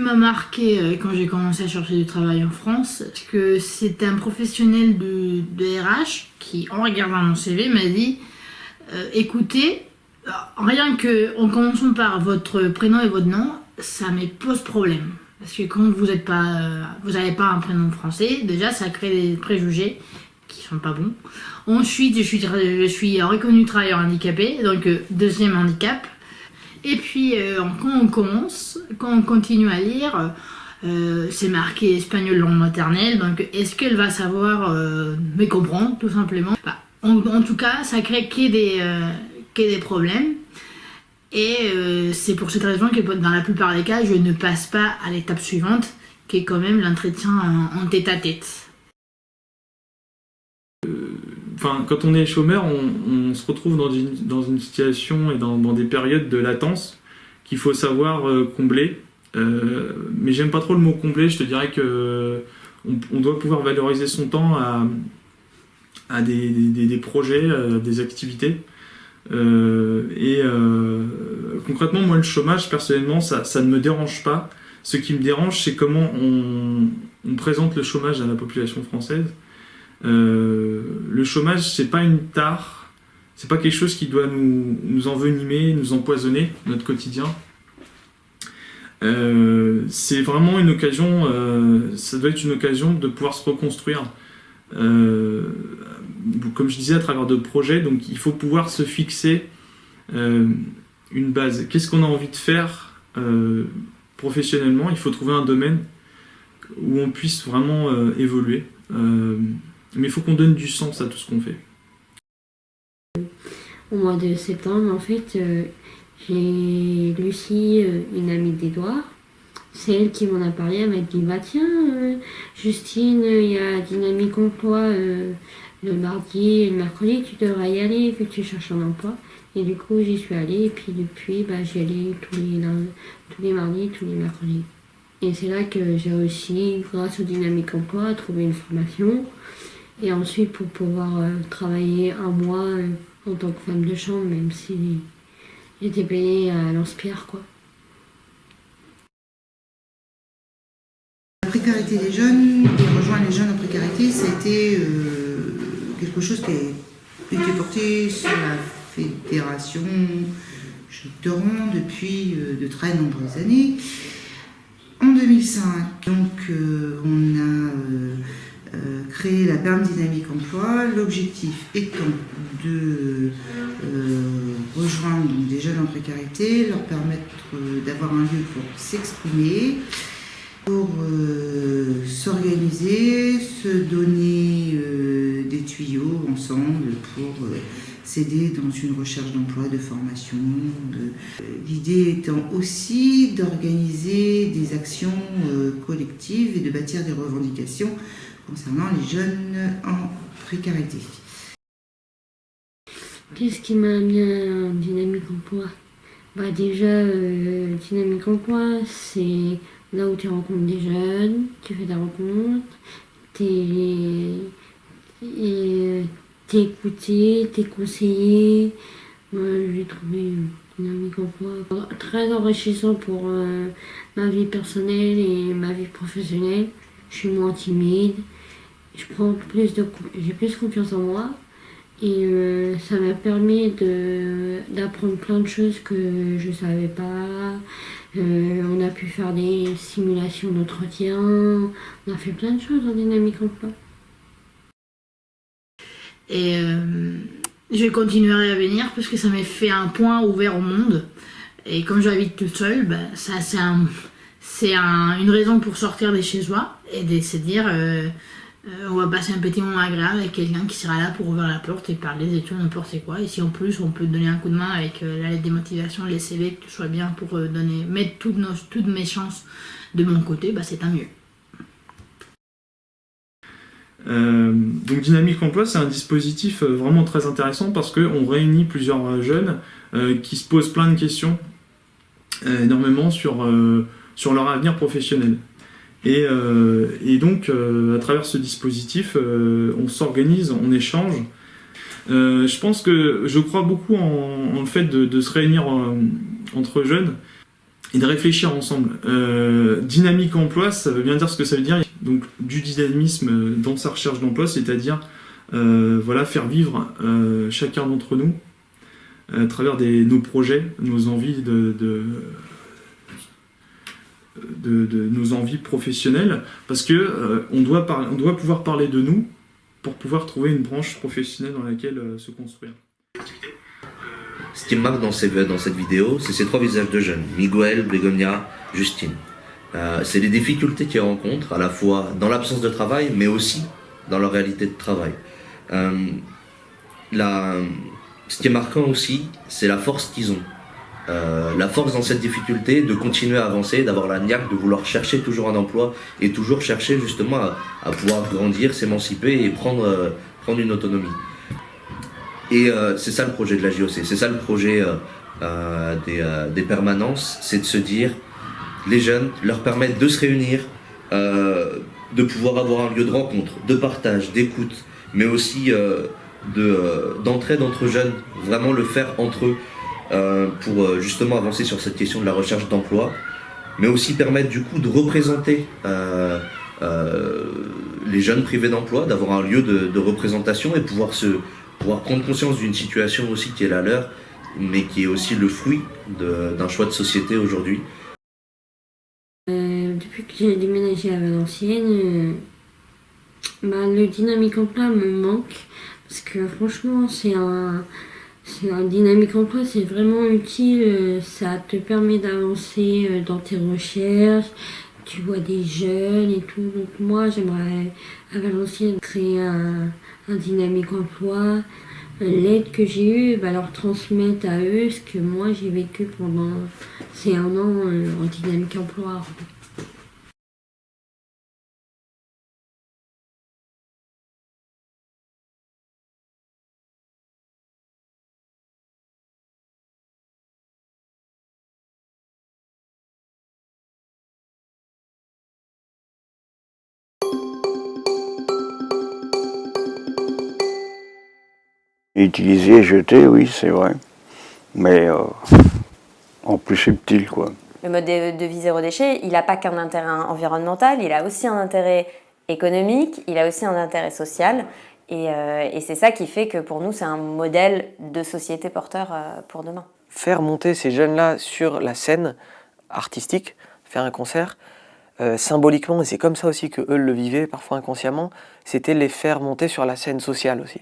m'a marqué quand j'ai commencé à chercher du travail en France, c'est que c'était un professionnel de RH qui, en regardant mon CV, m'a dit écoutez, rien que en commençant par votre prénom et votre nom, ça me pose problème. Parce que quand vous n'avez pas un prénom français, déjà ça crée des préjugés qui sont pas bons. Ensuite, je suis reconnu travailleur handicapé, donc deuxième handicap. Et puis quand on continue à lire, c'est marqué espagnol langue maternelle, donc est-ce qu'elle va savoir me comprendre tout simplement? En tout cas, ça crée qu'il y ait des problèmes. Et c'est pour cette raison que dans la plupart des cas, je ne passe pas à l'étape suivante, qui est quand même l'entretien en tête-à-tête. Quand on est chômeur, on se retrouve dans une situation et dans des périodes de latence qu'il faut savoir combler. Mais j'aime pas trop le mot combler, je te dirais que on doit pouvoir valoriser son temps à des projets, des activités. Concrètement, moi, le chômage, personnellement, ça ne me dérange pas. Ce qui me dérange, c'est comment on présente le chômage à la population française. Le chômage, c'est pas une tare, c'est pas quelque chose qui doit nous envenimer, nous empoisonner notre quotidien. C'est vraiment une occasion, ça doit être une occasion de pouvoir se reconstruire. Comme je disais, à travers de projets, donc il faut pouvoir se fixer une base. Qu'est-ce qu'on a envie de faire professionnellement? Il faut trouver un domaine où on puisse vraiment évoluer. Mais il faut qu'on donne du sens à tout ce qu'on fait. Au mois de septembre, en fait, j'ai Lucie, une amie d'Edouard. C'est elle qui m'en a parlé. Elle m'a dit bah tiens, Justine, il y a Dynamique Emploi le mardi et le mercredi, tu devrais y aller vu que tu cherches un emploi. Et du coup, j'y suis allée. Et puis depuis, j'y allais tous les mardis, tous les mercredis. Et c'est là que j'ai réussi, grâce au Dynamique Emploi, à trouver une formation. Et ensuite, pour pouvoir travailler un mois en tant que femme de chambre, même si j'étais payée à lance-pierre, quoi. La précarité des jeunes et rejoindre les jeunes en précarité, ça a été quelque chose qui a été porté sur la fédération Doctorants depuis de très nombreuses années. En 2005, donc, on a créé la Perm Dynamique Emploi, l'objectif étant de rejoindre des jeunes en précarité, leur permettre d'avoir un lieu pour s'exprimer, pour s'organiser, se donner des tuyaux ensemble pour s'aider dans une recherche d'emploi, de formation. L'idée étant aussi d'organiser des actions collectives et de bâtir des revendications concernant les jeunes en précarité. Qu'est-ce qui m'a amené à Dynamique Emploi? Déjà, Dynamique Emploi, c'est là où tu rencontres des jeunes, tu fais des rencontres, t'es écouté, t'es conseillé. Moi, j'ai trouvé Dynamique Emploi très enrichissant pour ma vie personnelle et ma vie professionnelle. Je suis moins timide, j'ai plus confiance en moi. Et ça m'a permis d'apprendre plein de choses que je ne savais pas. On a pu faire des simulations d'entretien. On a fait plein de choses en Dynamique Emploi. Et je continuerai à venir parce que ça m'a fait un point ouvert au monde. Et comme j'habite toute seule, ça c'est une raison pour sortir de chez soi et de se dire on va passer un petit moment agréable avec quelqu'un qui sera là pour ouvrir la porte et parler des tout n'importe quoi. Et si en plus on peut donner un coup de main avec la lettre de motivation, les CV, que tout soit bien pour mettre toutes mes chances de mon côté, c'est tant mieux. Donc Dynamique Emploi, c'est un dispositif vraiment très intéressant parce qu'on réunit plusieurs jeunes qui se posent plein de questions énormément sur leur avenir professionnel. Et donc, à travers ce dispositif, on s'organise, on échange. Je crois beaucoup en le fait de se réunir entre jeunes et de réfléchir ensemble. Dynamique emploi, ça veut bien dire ce que ça veut dire. Donc du dynamisme dans sa recherche d'emploi, c'est-à-dire voilà, faire vivre chacun d'entre nous à travers nos projets, nos envies nos envies professionnelles, parce que on doit pouvoir parler de nous pour pouvoir trouver une branche professionnelle dans laquelle se construire. Ce qui me marque dans cette vidéo, c'est ces 3 visages de jeunes, Miguel, Begonia, Justine. C'est les difficultés qu'ils rencontrent, à la fois dans l'absence de travail, mais aussi dans leur réalité de travail. Ce qui est marquant aussi, c'est la force qu'ils ont. La force dans cette difficulté de continuer à avancer, d'avoir la niaque, de vouloir chercher toujours un emploi et toujours chercher justement à pouvoir grandir, s'émanciper et prendre une autonomie. Et c'est ça le projet de la JOC, c'est ça le projet des permanences, c'est de se dire, les jeunes, leur permettre de se réunir, de pouvoir avoir un lieu de rencontre, de partage, d'écoute, mais aussi d'entraide entre jeunes, vraiment le faire entre eux pour justement avancer sur cette question de la recherche d'emploi, mais aussi permettre du coup de représenter les jeunes privés d'emploi, d'avoir un lieu de représentation et pouvoir prendre conscience d'une situation aussi qui est la leur, mais qui est aussi le fruit d'un choix de société aujourd'hui. Depuis que j'ai déménagé à Valenciennes, le dynamique emploi me manque, parce que franchement c'est un dynamique emploi, c'est vraiment utile, ça te permet d'avancer dans tes recherches, tu vois des jeunes et tout. Donc moi j'aimerais à Valenciennes créer un dynamique emploi, l'aide que j'ai eue, leur transmettre à eux ce que moi j'ai vécu pendant ces 1 an en dynamique emploi. Utiliser, jeter, oui, c'est vrai. Mais en plus subtil, quoi. Le mode de vie zéro déchet, il n'a pas qu'un intérêt environnemental, il a aussi un intérêt économique, il a aussi un intérêt social. Et c'est ça qui fait que pour nous, c'est un modèle de société porteur pour demain. Faire monter ces jeunes-là sur la scène artistique, faire un concert, symboliquement, et c'est comme ça aussi que eux le vivaient, parfois inconsciemment, c'était les faire monter sur la scène sociale aussi.